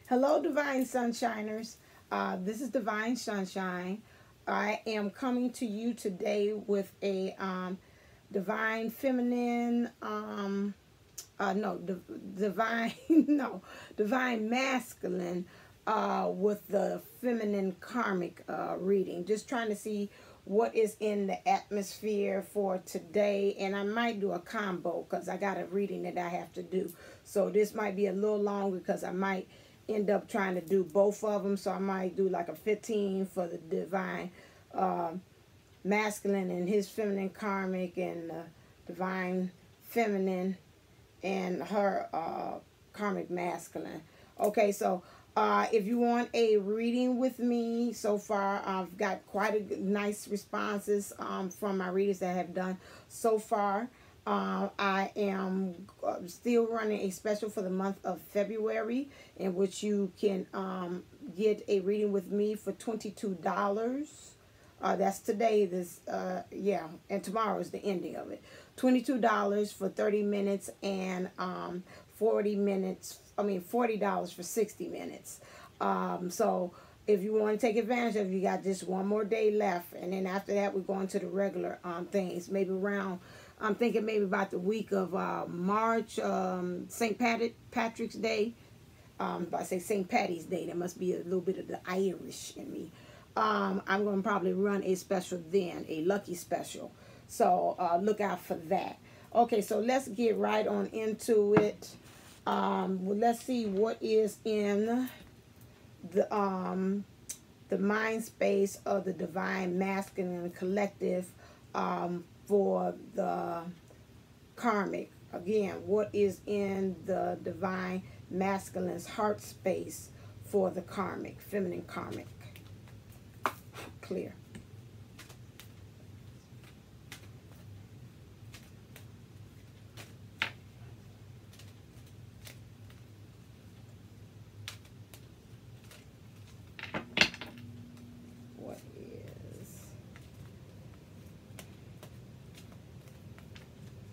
Hello, Divine Sunshiners. This is Divine Sunshine. I am coming to you today with a divine feminine, divine, no, divine masculine with the feminine karmic reading. Just trying to see what is in the atmosphere for today, and I might do a combo because I got a reading that I have to do. So this might be a little longer because I might end up trying to do both of them. So I might do like a 15 for the divine masculine and his feminine karmic, and divine feminine and her karmic masculine. Okay, so if you want a reading with me, so far I've got quite a nice responses from my readers that have done so far. I am still running a special for the month of February, in which you can get a reading with me for $22. That's today, and tomorrow is the ending of it. $22 for 30 minutes and $40 for 60 minutes. So if you want to take advantage of it, you got just one more day left, and then after that we're going to the regular things. Maybe around, I'm thinking maybe about the week of March, St. Patrick's Day. I say St. Patty's Day, there must be a little bit of the Irish in me. I'm going to probably run a special then, a lucky special. So look out for that. Okay, so let's get right on into it. Well, let's see what is in the mind space of the divine masculine collective for the karmic. Again, what is in the divine masculine's heart space for the karmic, feminine karmic? Clear. What is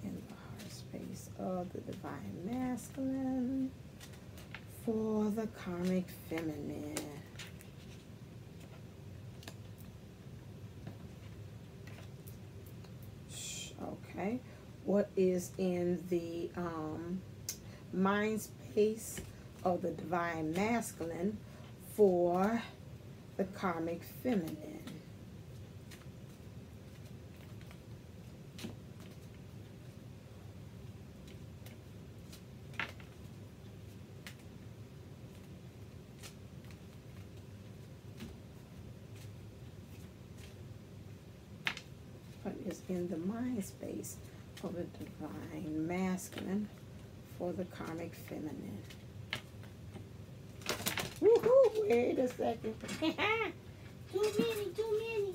in the heart space of the divine masculine for the karmic feminine? Okay, what is in the mind space of the divine masculine for the karmic feminine? What is in the mind space of the divine masculine for the karmic feminine? Woohoo! Wait a second. Too many.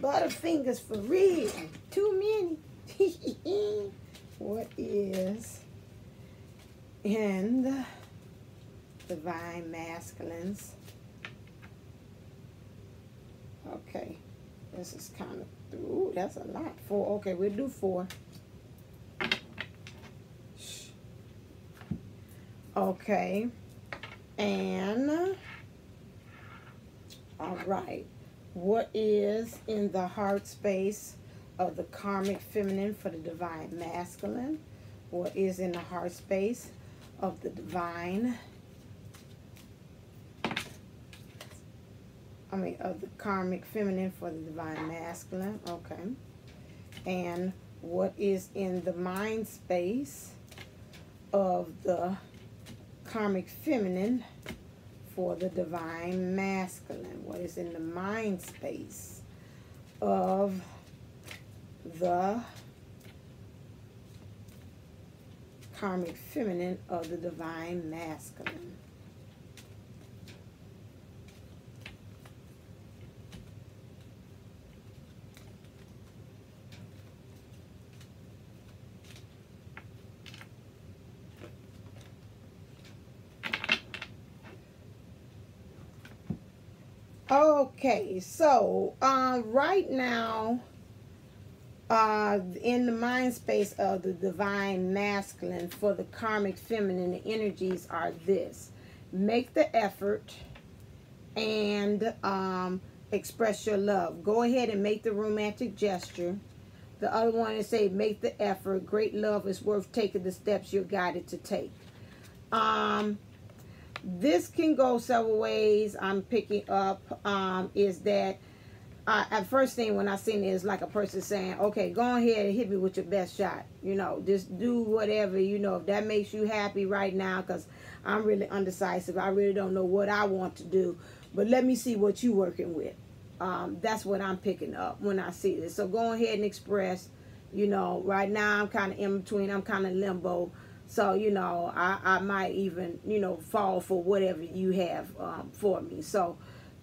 Butterfingers for real. Too many. What is in the divine masculines? Okay, this is kind of, ooh, that's a lot. 4. Okay, we'll do 4. Okay, and all right, what is in the heart space of the karmic feminine for the divine masculine? What is in the heart space of the divine, of the karmic feminine for the divine masculine? Okay. And what is in the mind space of the karmic feminine for the divine masculine? What is in the mind space of the karmic feminine of the divine masculine? Okay, so right now In the mind space of the divine masculine for the karmic feminine, the energies are this: make the effort and express your love. Go ahead and make the romantic gesture. The other one is say, make the effort. Great love is worth taking the steps you're guided to take. This can go several ways. I'm picking up is that at first thing when I seen it is like a person saying, okay, go ahead and hit me with your best shot. You know, just do whatever, you know, if that makes you happy right now, because I'm really undecisive. I really don't know what I want to do, but let me see what you're working with. That's what I'm picking up when I see this. So go ahead and express, you know, right now I'm kind of in between. I'm kind of limbo. So, you know, I might even, you know, fall for whatever you have for me. So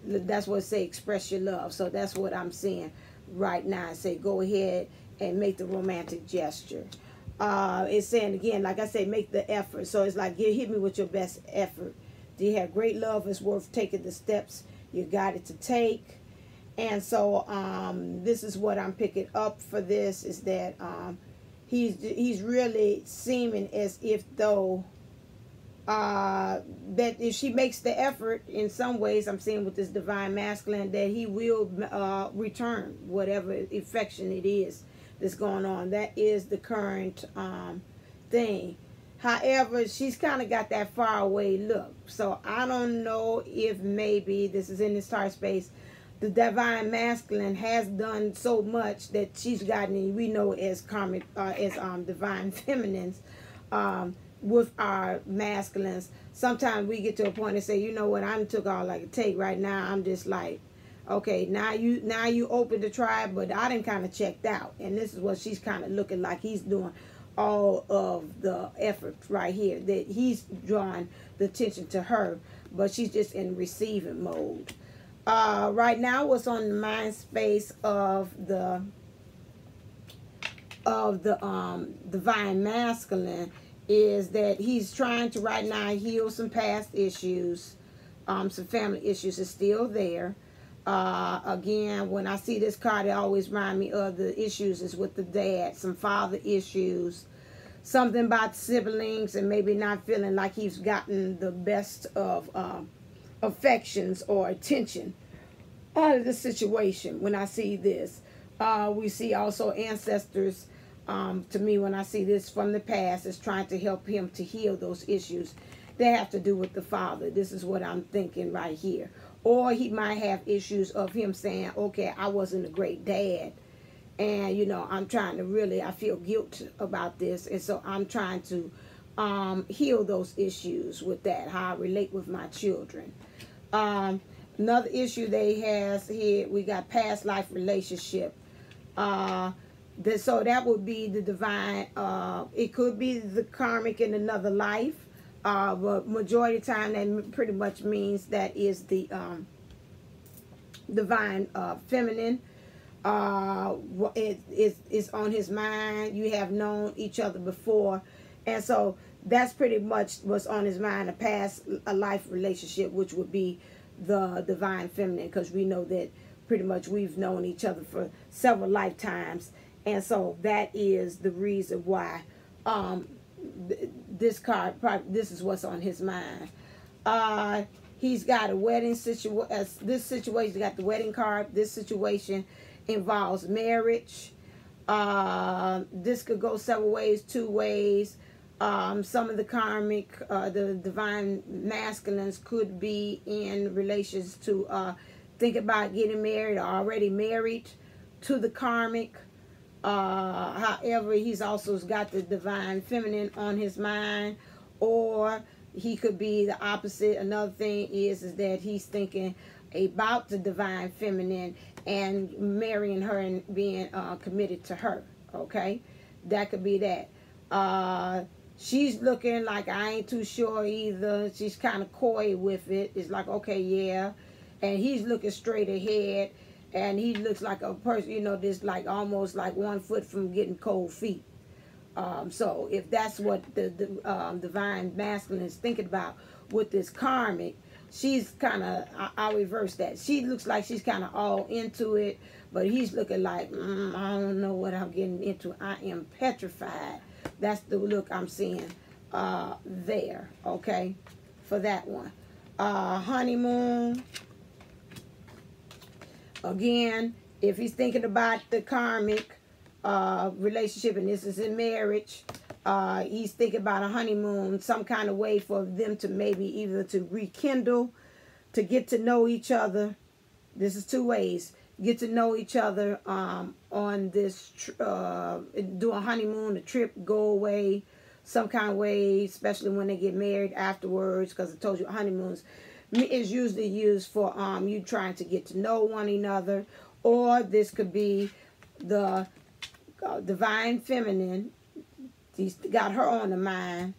that's what it say, express your love. So that's what I'm seeing right now. I say, go ahead and make the romantic gesture. It's saying, again, like I say, make the effort. So it's like, hit me with your best effort. Do you have great love? It's worth taking the steps you got it to take. And so this is what I'm picking up for this, is that he's really seeming as if though that if she makes the effort in some ways, I'm seeing with this divine masculine, that he will return whatever affection it is that's going on. That is the current thing. However, she's kind of got that far away look. So I don't know if maybe this is in this star space. The divine masculine has done so much that she's gotten, we know as karmic, as divine feminines, with our masculines. Sometimes we get to a point and say, you know what, I took all I could take. Right now, I'm just like, okay, now you open to try, but I done kind of checked out. And this is what she's kind of looking like. He's doing all of the effort right here, that he's drawing the attention to her, but she's just in receiving mode. Right now, what's on the mind space of the divine masculine is that he's trying to right now heal some past issues. Some family issues is still there. Again, when I see this card, it always reminds me of the issues is with the dad, some father issues, something about siblings, and maybe not feeling like he's gotten the best of affections or attention out of the situation. When I see this, we see also ancestors. To me, when I see this from the past, is trying to help him to heal those issues that have to do with the father. This is what I'm thinking right here. Or he might have issues of him saying, okay, I wasn't a great dad, and you know, I'm trying to really, I feel guilt about this, and so I'm trying to heal those issues with that, how I relate with my children. Another issue they has here, we got past life relationship. So that would be the divine, it could be the karmic in another life, but majority of the time that pretty much means that is the divine feminine. It's on his mind. You have known each other before, and so that's pretty much what's on his mind, a past life relationship, which would be the divine feminine, because we know that pretty much we've known each other for several lifetimes. And so that is the reason why this card, this is what's on his mind. He's got a wedding situation. This situation got the wedding card. This situation involves marriage. This could go several ways, two ways. Some of the karmic, the divine masculines could be in relations to think about getting married or already married to the karmic. However, he's also got the divine feminine on his mind, or he could be the opposite. Another thing is that he's thinking about the divine feminine and marrying her and being committed to her. Okay, that could be that. She's looking like I ain't too sure either. She's kind of coy with it. It's like, okay, yeah. And he's looking straight ahead. And he looks like a person, you know, just like almost like 1 foot from getting cold feet. So if that's what the divine masculine is thinking about with this karmic, she's kind of, I'll reverse that. She looks like she's kind of all into it, but he's looking like, I don't know what I'm getting into. I am petrified. That's the look I'm seeing there, okay, for that one. Honeymoon. Again, if he's thinking about the karmic relationship, and this is in marriage, he's thinking about a honeymoon, some kind of way for them to maybe either to rekindle, to get to know each other. This is two ways. Get to know each other on this, do a honeymoon, a trip, go away, some kind of way, especially when they get married afterwards, because I told you honeymoons is usually used for you trying to get to know one another. Or this could be the divine feminine. He's got her on the mind.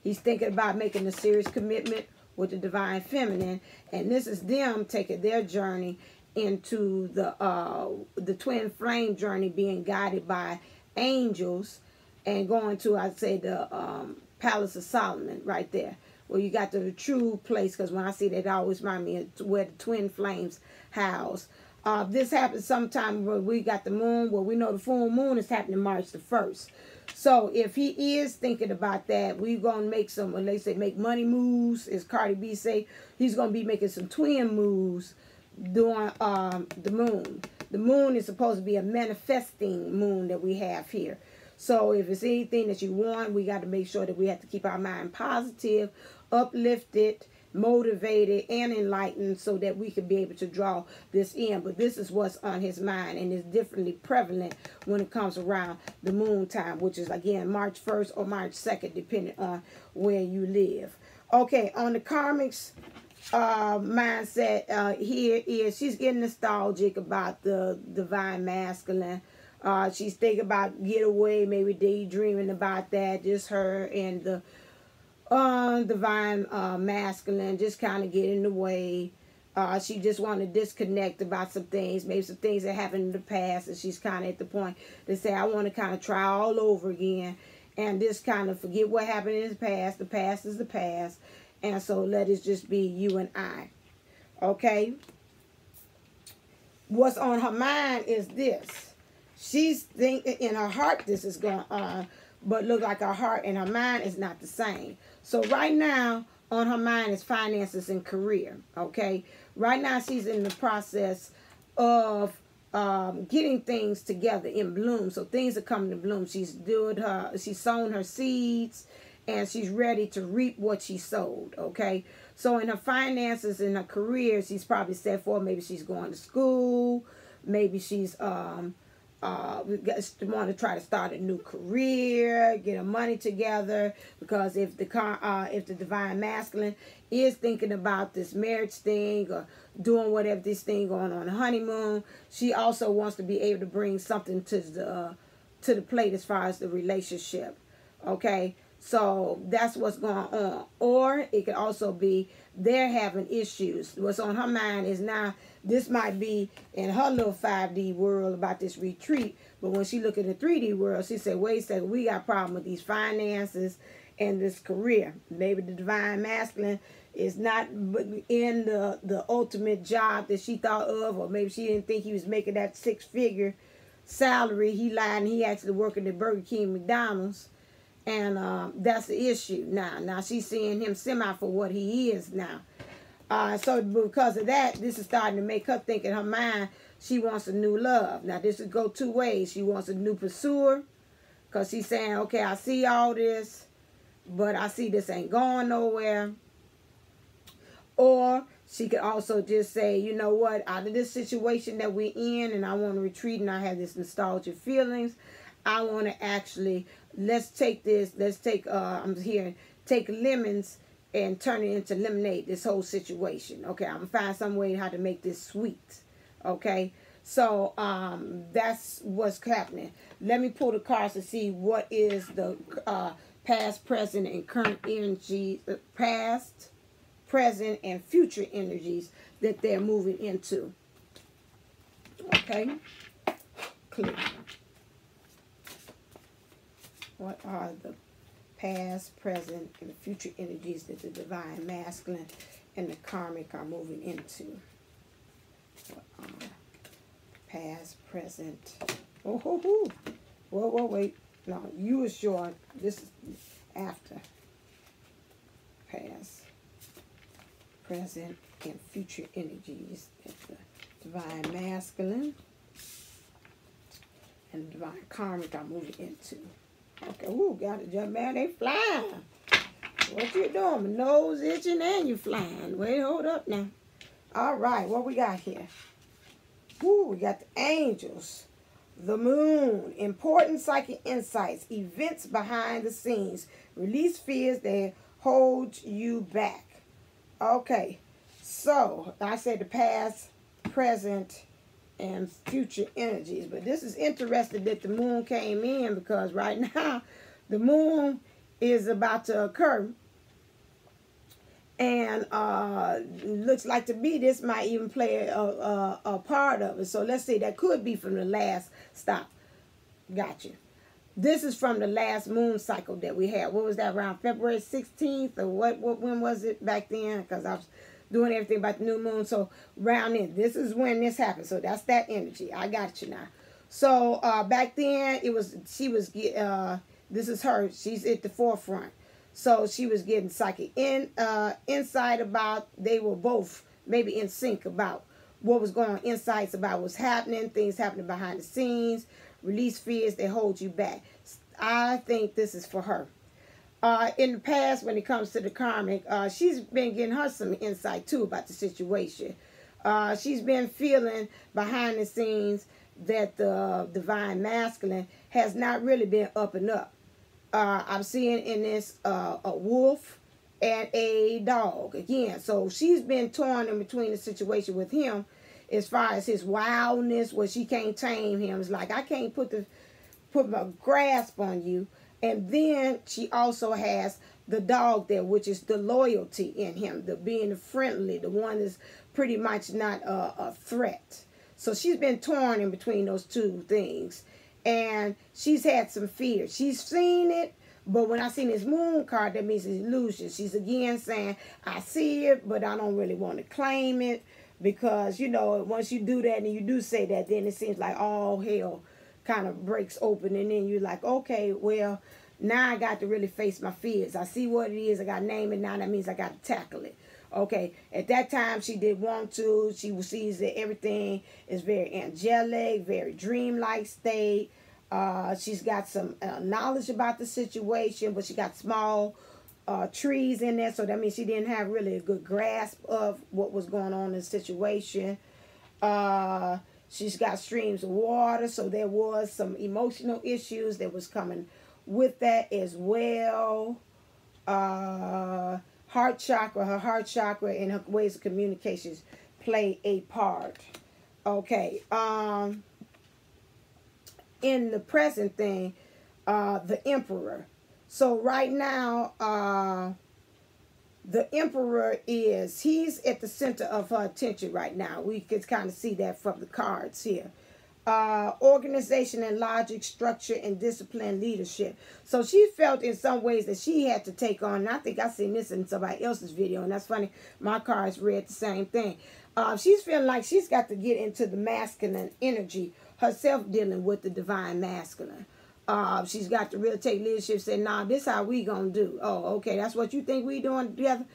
He's thinking about making a serious commitment with the divine feminine, and this is them taking their journey into the twin flame journey, being guided by angels, and going to, I'd say, the Palace of Solomon right there, where you got the true place, because when I see that, it always remind me of where the twin flames house. This happens sometime where we got the moon, where we know the full moon is happening March the 1st. So if he is thinking about that, we're going to make some, when they say make money moves, as Cardi B say, he's going to be making some twin moves during the moon. The moon is supposed to be a manifesting moon that we have here. So if it's anything that you want, we got to make sure that we have to keep our mind positive, uplifted, motivated, and enlightened, so that we can be able to draw this in. But this is what's on his mind, and it's differently prevalent when it comes around the moon time, which is, again, March 1st or March 2nd, depending on where you live. Okay, on the karmics mindset, here is she's getting nostalgic about the divine masculine. She's thinking about getaway, maybe daydreaming about that, just her and the divine masculine just kind of get in the way. She just want to disconnect about some things, maybe some things that happened in the past, and she's kind of at the point to say, I want to kind of try all over again, and just kind of forget what happened in the past. The past is the past, and so let it just be you and I. Okay? What's on her mind is this. She's thinking in her heart this is going on, but look like her heart and her mind is not the same. So right now, on her mind is finances and career, okay? Right now, she's in the process of getting things together in bloom. So things are coming to bloom. She's sown her seeds, and she's ready to reap what she sowed, okay? So in her finances and her career, she's probably set for, maybe she's going to school, maybe she's we want to try to start a new career, get her money together, because if the divine masculine is thinking about this marriage thing or doing whatever this thing going on a honeymoon, she also wants to be able to bring something to the plate as far as the relationship. Okay, so that's what's going on. Or it could also be they're having issues. What's on her mind is now, this might be in her little 5D world about this retreat, but when she look at the 3D world, she said, wait a second, we got a problem with these finances and this career. Maybe the divine masculine is not in the ultimate job that she thought of, or maybe she didn't think he was making that 6-figure salary. He lied, and he actually working at Burger King, McDonald's. And that's the issue now. Now she's seeing him semi for what he is now. So because of that, this is starting to make her think in her mind she wants a new love. Now this would go two ways. She wants a new pursuer, because she's saying, okay, I see all this, but I see this ain't going nowhere. Or she could also just say, you know what, out of this situation that we're in, and I want to retreat, and I have this nostalgic feelings, I want to actually, take lemons and turn it into lemonade, this whole situation. Okay, I'm going to find some way how to make this sweet. Okay, so that's what's happening. Let me pull the cards to see what is the past, present, and current energy, past, present, and future energies that they're moving into. Okay, clear. What are the past, present, and future energies that the divine masculine and the karmic are moving into. Past, present. Oh, ho, ho. Whoa, wait. No, you is short. This is after. Past, present, and future energies that the divine masculine and the divine karmic are moving into. Okay, ooh, got it, young man. They flying. What you doing? My nose itching and you flying. Wait, hold up now. All right, what we got here? Ooh, we got the angels, the moon, important psychic insights, events behind the scenes, release fears that hold you back. Okay, so I said the past, present, and future energies. But this is interesting that the moon came in, because right now the moon is about to occur. And looks like to me this might even play a part of it. So let's see, that could be from the last stop. Gotcha. This is from the last moon cycle that we had. What was that, around February 16th or what when was it back then? Because I was doing everything about the new moon. So round in, this is when this happened. So that's that energy. I got you now. So back then this is her. She's at the forefront. So she was getting psychic insight about, they were both maybe in sync about what was going on, insights about what's happening, things happening behind the scenes, release fears that hold you back. I think this is for her. In the past, when it comes to the karmic, she's been getting her some insight too about the situation. She's been feeling behind the scenes that the divine masculine has not really been up and up. I'm seeing in this a wolf and a dog again. So she's been torn in between the situation with him as far as his wildness, where she can't tame him. It's like, I can't put my grasp on you. And then she also has the dog there, which is the loyalty in him, the being friendly, the one that's pretty much not a threat. So she's been torn in between those two things. And she's had some fear. She's seen it, but when I seen this moon card, that means it's illusion. She's again saying, I see it, but I don't really want to claim it, because, you know, once you do that and you do say that, then it seems like all hell kind of breaks open. And then you're like, okay, well, now I got to really face my fears. I see what it is. I got to name it. Now that means I got to tackle it. Okay, at that time she did want to. She sees that everything is very angelic, very dreamlike state. She's got some knowledge about the situation, but she got small trees in there, so that means she didn't have really a good grasp of what was going on in the situation. She's got streams of water, so there was some emotional issues that was coming with that as well. Heart chakra, her heart chakra and her ways of communications play a part. Okay. In the present thing, the emperor. So right now, the emperor he's at the center of her attention right now. We can kind of see that from the cards here. Organization and logic, structure and discipline, leadership. So she felt in some ways that she had to take on, and I think I seen this in somebody else's video, and that's funny, my cards read the same thing. She's feeling like she's got to get into the masculine energy herself, dealing with the divine masculine. She's got to really take leadership, say, nah, this how we gonna do. Oh, okay, that's what you think we doing together?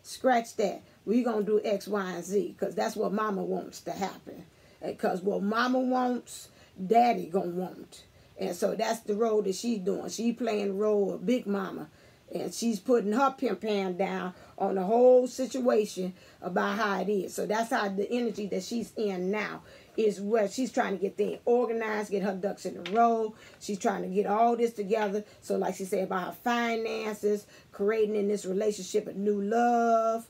Scratch that. We gonna do X, Y, and Z, because that's what mama wants to happen. Because what mama wants, daddy gonna want. And so that's the role that she's doing. She playing the role of big mama. And she's putting her pimp hand down on the whole situation about how it is. So that's how the energy that she's in now is, where she's trying to get things organized, get her ducks in a row. She's trying to get all this together. So like she said about her finances, creating in this relationship a new love,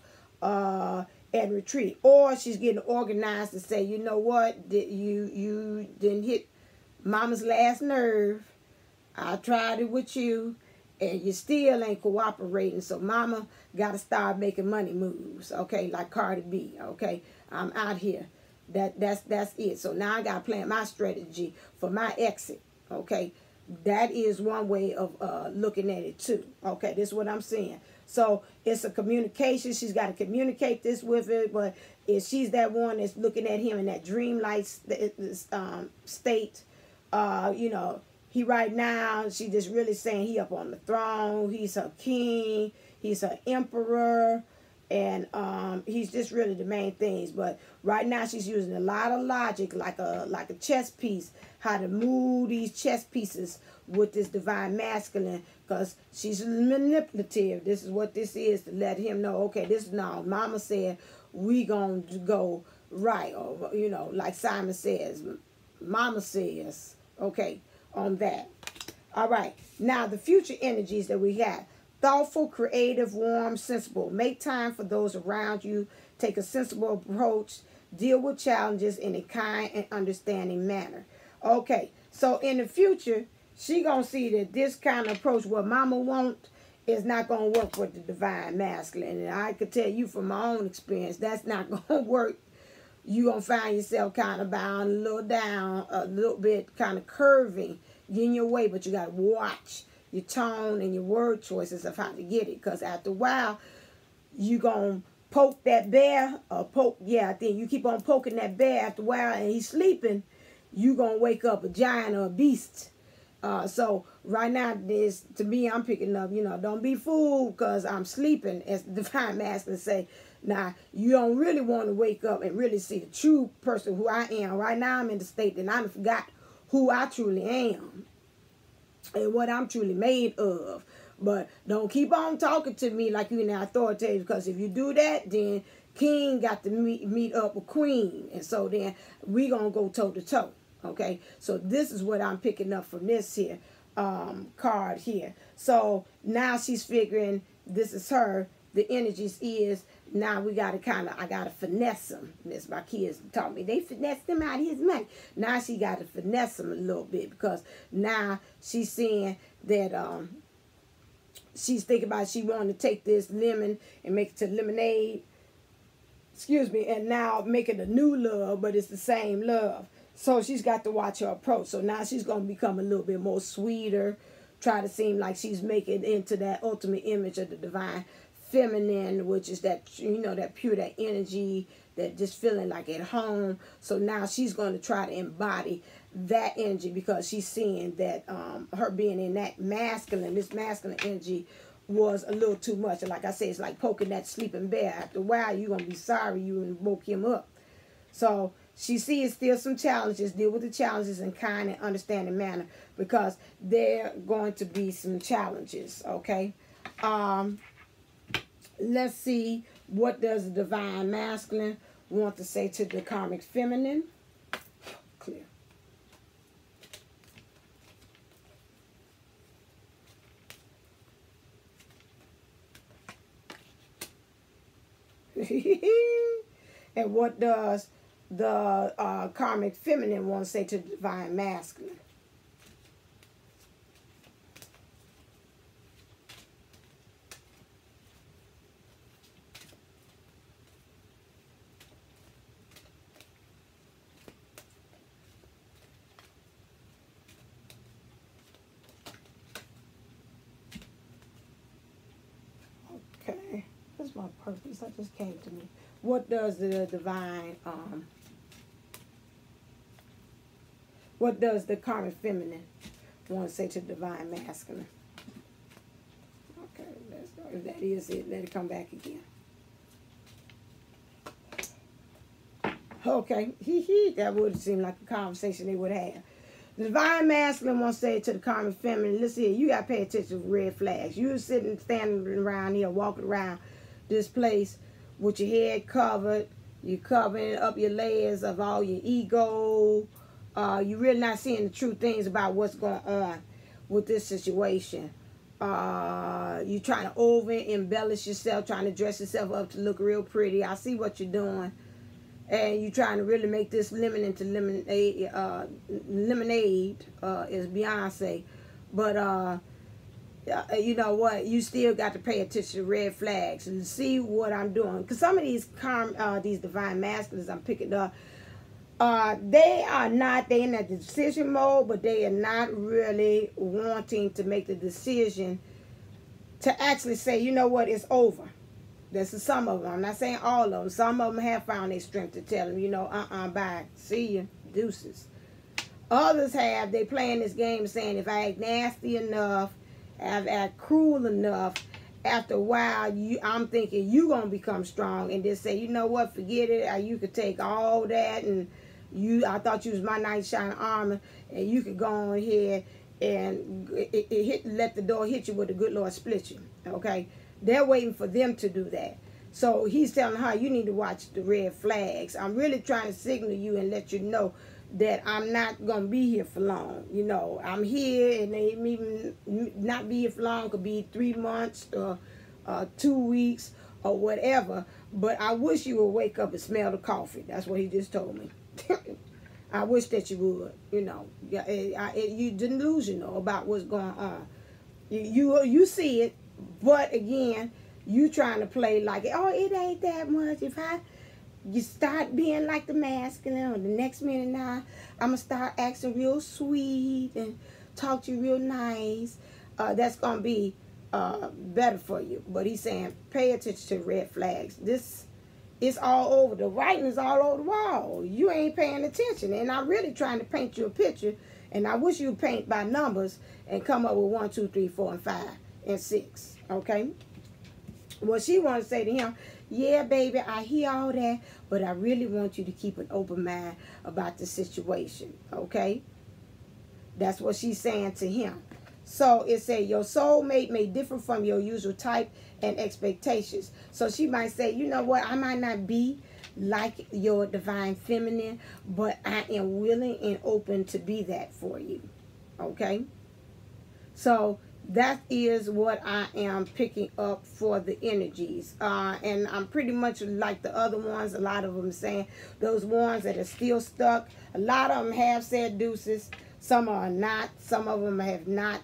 and retreat. Or she's getting organized to say, you know what, you didn't hit mama's last nerve. I tried it with you, and you still ain't cooperating. So mama got to start making money moves, okay, like Cardi B, okay? I'm out here. That's it. So now I got to plan my strategy for my exit, okay? that is one way of looking at it too. Okay, this is what I'm saying. So it's a communication. She's got to communicate this with it, but if she's that one that's looking at him in that dreamlike state, you know, he right now, she just really saying he up on the throne. He's her king. He's her emperor. And he's just really the main things. But right now she's using a lot of logic, like a chess piece, how to move these chess pieces with this divine masculine, because she's manipulative. This is what this is, to let him know, okay, this is now, mama said we gonna go right, or, you know, like Simon says, mama says, okay, on that. All right, now the future energies that we got. Thoughtful, creative, warm, sensible. Make time for those around you. Take a sensible approach. Deal with challenges in a kind and understanding manner. Okay, so in the future, she going to see that this kind of approach, what mama want, is not going to work with the divine masculine. And I could tell you from my own experience, that's not going to work. You're going to find yourself kind of bound a little down, a little bit kind of curving, getting your way, but you got to watch your tone and your word choices of how to get it. Because after a while, you going to poke that bear, or poke, yeah, I think you keep on poking that bear after a while and he's sleeping, you going to wake up a giant or a beast. So right now, this, to me, I'm picking up, you know, don't be fooled because I'm sleeping, as the divine masculine say. Now, you don't really want to wake up and really see the true person who I am. Right now, I'm in the state that I forgot who I truly am and what I'm truly made of. But don't keep on talking to me like you're in authoritative, because if you do that, then king got to meet up with queen. And so then we going to go toe to toe. Okay, so this is what I'm picking up from this here card here. So now she's figuring this is her. The energies is, now we got to kind of, I got to finesse him. This my kids taught me. They finessed him out of his money. Now she got to finesse him a little bit, because now she's seeing that she's thinking about, she wanting to take this lemon and make it to lemonade. Excuse me. And now make it a new love, but it's the same love. So she's got to watch her approach. So now she's going to become a little bit more sweeter, try to seem like she's making into that ultimate image of the divine feminine, which is that, you know, that pure, that energy, that just feeling like at home. So now she's going to try to embody that energy, because she's seeing that her being in that masculine, this masculine energy was a little too much. And like I said, it's like poking that sleeping bear. After a while, you're going to be sorry you woke him up. So she sees still some challenges. Deal with the challenges in kind and understanding manner, because there are going to be some challenges, okay? Let's see, what does the divine masculine want to say to the karmic feminine? Clear. And what does the karmic feminine want to say to the divine masculine? Okay, that's my purpose. That just came to me. What does the divine, what does the karmic feminine want to say to the divine masculine? Okay, let's go. If that is it, let it come back again. Okay, that would seem like a conversation they would have. The divine masculine wants to say to the karmic feminine, listen here, you got to pay attention to red flags. You're sitting, standing around here, walking around this place with your head covered. You're covering up your layers of all your ego. You're really not seeing the true things about what's going on with this situation. You're trying to over-embellish yourself, trying to dress yourself up to look real pretty. I see what you're doing. And you're trying to really make this lemon into lemonade, is Beyonce. But, you know what? You still got to pay attention to red flags and see what I'm doing. Because some of these divine masculines I'm picking up, They are not, they in that decision mode, but they are not really wanting to make the decision to actually say, you know what, it's over. This is some of them. I'm not saying all of them. Some of them have found their strength to tell them, you know, bye, see you, deuces. Others have, they playing this game saying, if I act nasty enough, if I act cruel enough, after a while, I'm thinking you're going to become strong and just say, you know what, forget it. You could take all that and I thought you was my knight in shining armor, and you could go on ahead and let the door hit you with the good Lord split you. Okay? They're waiting for them to do that. So he's telling her, you need to watch the red flags. I'm really trying to signal you and let you know that I'm not going to be here for long. You know, I'm here, and they even not be here for long. Could be 3 months or 2 weeks or whatever. But I wish you would wake up and smell the coffee. That's what he just told me. I wish that you would. You know, you delusional about what's going on. You see it, but again, you trying to play like, oh, it ain't that much. If you start being like the masculine, or the next minute now, I'm going to start acting real sweet and talk to you real nice. That's going to be better for you. But he's saying, pay attention to red flags. This is all over. The writing is all over the wall. You ain't paying attention. And I'm really trying to paint you a picture. And I wish you'd paint by numbers and come up with 1, 2, 3, 4, and 5, and 6. Okay? Well, she wanted to say to him, yeah, baby, I hear all that, but I really want you to keep an open mind about the situation, okay? That's what she's saying to him. So it said, your soulmate may differ from your usual type and expectations. So she might say, you know what, I might not be like your divine feminine, but I am willing and open to be that for you, okay? So that is what I am picking up for the energies. And I'm pretty much like the other ones. A lot of them saying those ones that are still stuck. A lot of them have said deuces. Some are not. Some of them have not.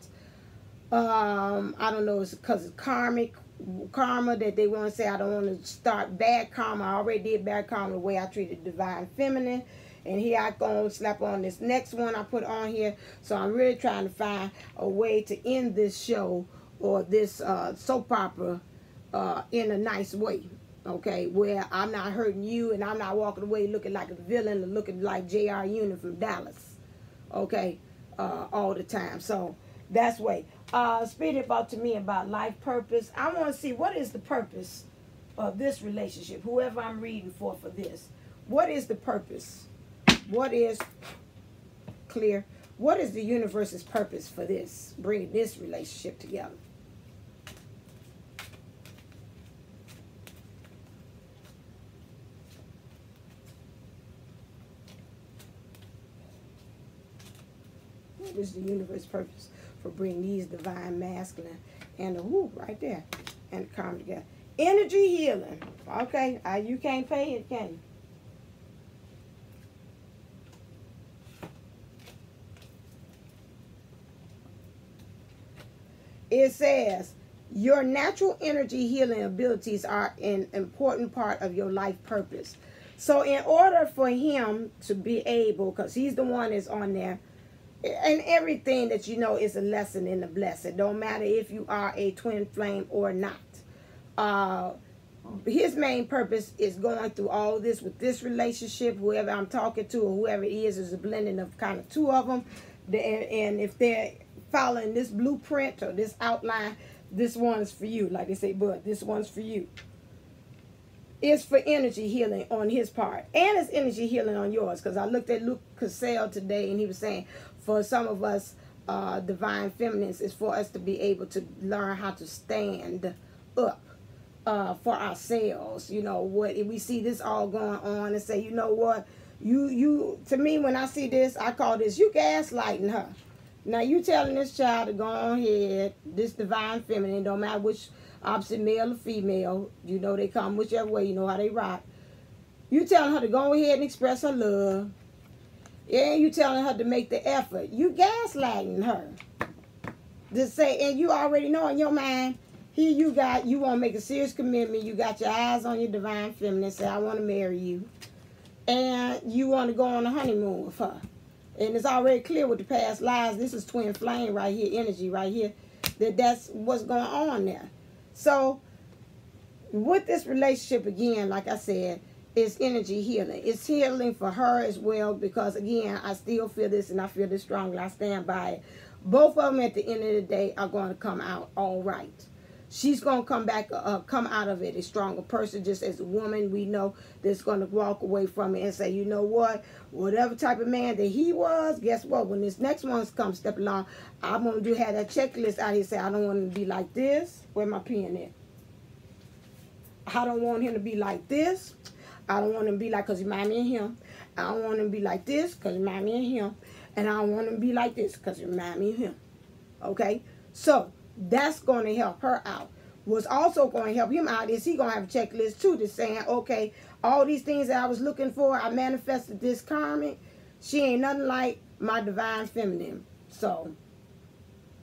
I don't know. It's because it's karma that they want to say, I don't want to start bad karma. I already did bad karma the way I treated divine feminine. And here I go slap on this next one I put on here. So I'm really trying to find a way to end this show or this soap opera in a nice way. Okay, where I'm not hurting you and I'm not walking away looking like a villain or looking like J.R. Unit from Dallas. Okay, all the time. So that's way. Speaking about to me about life purpose, I want to see what is the purpose of this relationship. Whoever I'm reading for this. What is the purpose? What is clear? What is the universe's purpose for this? Bringing this relationship together. What is the universe's purpose for bringing these divine masculine and the right there and the karmic together? Energy healing. Okay, you can't pay it, can you? It says, your natural energy healing abilities are an important part of your life purpose. So in order for him to be able, because he's the one that's on there, and everything that you know is a lesson in the blessing. Don't matter if you are a twin flame or not. His main purpose is going through all this with this relationship. Whoever I'm talking to or whoever it is a blending of kind of two of them. And if they're following this blueprint or this outline, this one's for you. Like they say, bud, this one's for you. It's for energy healing on his part. And it's energy healing on yours. Because I looked at Luke Cassell today and he was saying, for some of us divine feminines, it's for us to be able to learn how to stand up for ourselves. You know, what if we see this all going on and say, you know what, you to me, when I see this, I call this, you gaslighting her. Now, you telling this child to go on ahead, this divine feminine, don't matter which opposite male or female, you know, they come whichever way, you know how they rock. You telling her to go ahead and express her love. And you telling her to make the effort. You gaslighting her. To say, and you already know in your mind, here you want to make a serious commitment. You got your eyes on your divine feminine. Say, I want to marry you. and you want to go on a honeymoon with her. And it's already clear with the past lives. This is twin flame right here, energy right here. That's what's going on there. So with this relationship, again, like I said, it's energy healing. It's healing for her as well, because again, I still feel this, and I feel this strongly. I stand by it. Both of them at the end of the day are going to come out all right. She's going to come out of it a stronger person, just as a woman we know that's going to walk away from it and say, you know what, whatever type of man that he was, guess what, when this next one comes step along, I'm going to have that checklist out here, say, I don't want him to be like this. Where my pen at? I don't want him to be like this. I don't want him to be like, because he remind me of him. I don't want him to be like this, because he remind me of him. And I don't want him to be like this, because he remind me of him. Okay? So that's going to help her out. What's also going to help him out is he going to have a checklist too, that's saying, okay, all these things that I was looking for, I manifested this karmic. She ain't nothing like my divine feminine. So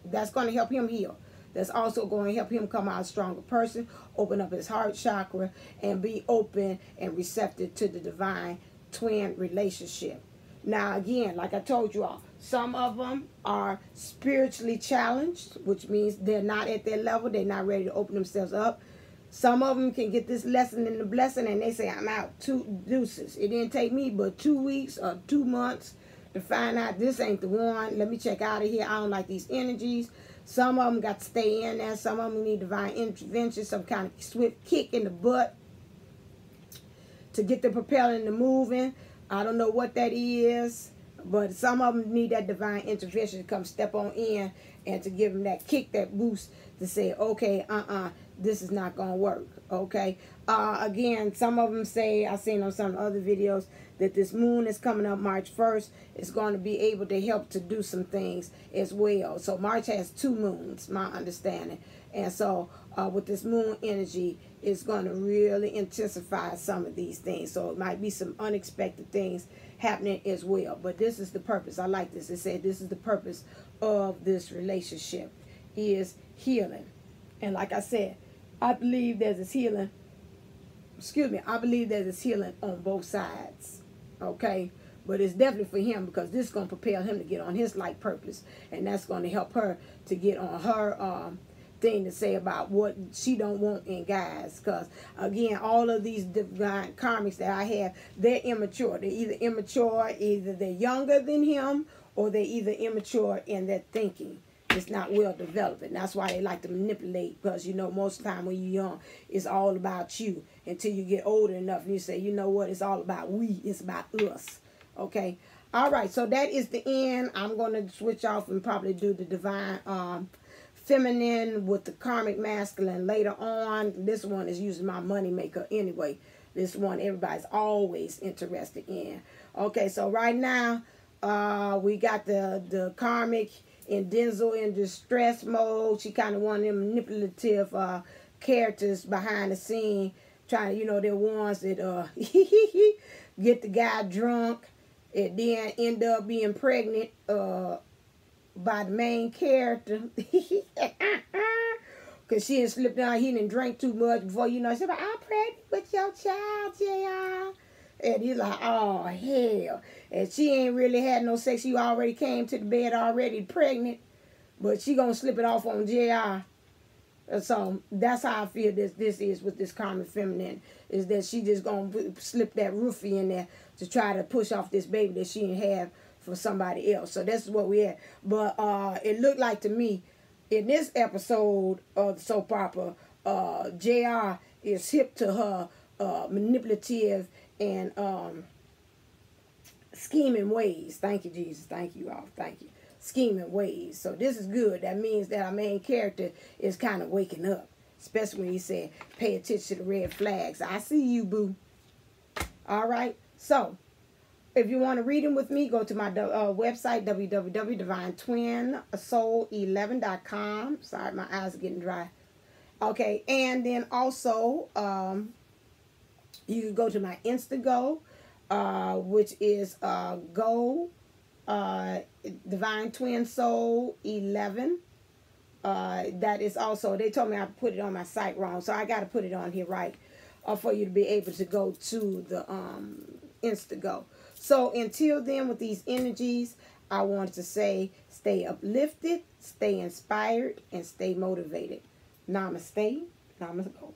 that's going to help him heal. That's also going to help him come out a stronger person, open up his heart chakra, and be open and receptive to the divine twin relationship. Now, again, like I told you all, some of them are spiritually challenged, which means they're not at their level. They're not ready to open themselves up. Some of them can get this lesson in the blessing, and they say, I'm out. 2 deuces. It didn't take me but 2 weeks or 2 months to find out this ain't the one. Let me check out of here. I don't like these energies. Some of them got to stay in there. Some of them need divine intervention, some kind of swift kick in the butt to get the propelling and moving. I don't know what that is, but some of them need that divine intervention to come step on in and to give them that kick, that boost to say, okay, this is not going to work, okay? Again, some of them say, I've seen on some other videos, that this moon is coming up March 1st. It's going to be able to help to do some things as well. So March has 2 moons, my understanding. And so with this moon energy, it's going to really intensify some of these things. So it might be some unexpected things happening as well. But this is the purpose. I like this. It said this is the purpose of this relationship, is healing. And like I said, I believe there's this healing. Excuse me. I believe there's this healing on both sides. Okay? But it's definitely for him, because this is going to propel him to get on his life purpose. And that's going to help her to get on her thing to say about what she don't want in guys. Because, again, all of these divine karmics that I have, they're immature. They're either immature, either they're younger than him, or they're either immature in their thinking. It's not well developed, and that's why they like to manipulate, because, you know, most of the time when you're young, it's all about you until you get older enough and you say, you know what, it's all about we, it's about us. Okay? All right, so that is the end. I'm going to switch off and probably do the divine feminine with the karmic masculine later on. This one is usually my money maker anyway. This one everybody's always interested in. Okay, so right now we got the karmic in Denzel in distress mode. She kind of one of them manipulative characters behind the scene, trying to, you know, they're ones that get the guy drunk and then end up being pregnant by the main character. Because she had slipped down, he didn't drink too much before, you know, she said, I'm pregnant with your child, JR. And he's like, oh, hell. And she ain't really had no sex. She already came to the bed already pregnant. But she going to slip it off on JR. So that's how I feel this is with this karmic feminine. Is that she just going to slip that roofie in there to try to push off this baby that she didn't have for somebody else. So this is what we had. But it looked like to me, in this episode of the soap opera, JR is hip to her manipulative and scheming ways. Thank you, Jesus. Thank you all. Thank you. Scheming ways. So this is good. That means that our main character is kind of waking up. Especially when he said, pay attention to the red flags. I see you, boo. All right. So, if you want to read them with me, go to my website, www.divine-twin-soul11.com. Sorry, my eyes are getting dry. Okay. And then also, you can go to my Instantgo, which is Divine Twin Soul 11. That is also, they told me I put it on my site wrong, so I got to put it on here right. or for you to be able to go to the Instantgo. So until then, with these energies, I want to say stay uplifted, stay inspired, and stay motivated. Namaste. Namaste.